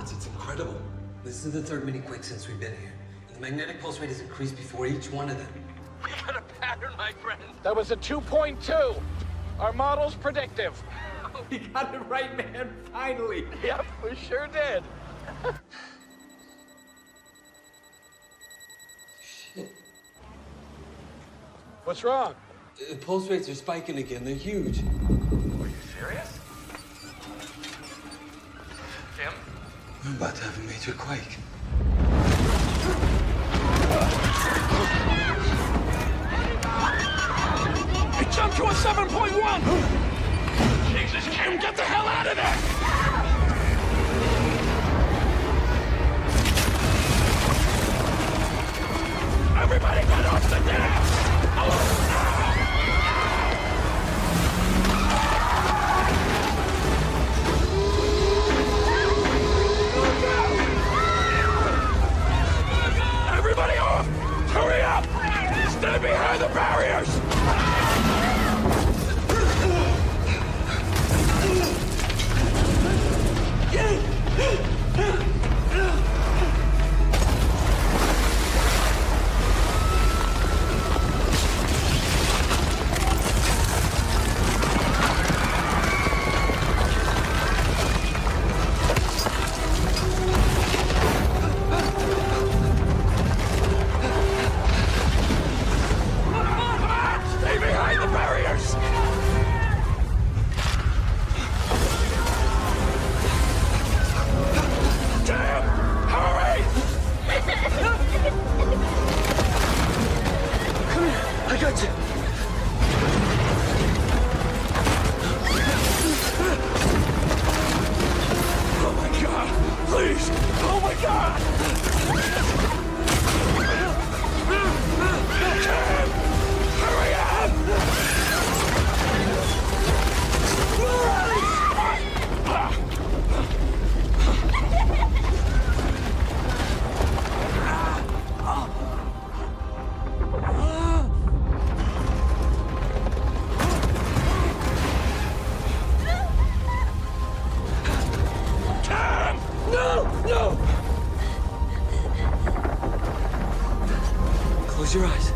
reports. It's incredible. This is the third mini-quake since we've been here. The magnetic pulse rate has increased before each one of them. We got a pattern, my friend. That was a 2.2. Our model's predictive. We got it right, man. Finally. Yep, we sure did. Shit. What's wrong? The pulse rates are spiking again. They're huge. Are you serious? Tim? We're about to have a major quake. It jumped to a 7.1! Jesus, Kim, get the hell out of there! Everybody get off the deck! Everybody off! Hurry up! Stay behind the barriers! Stay behind the barriers! Damn! Hurry! Come here. I got you. Oh my God! Please! Oh my God! Tim! Hurry up! Tim! No! No! Close your eyes.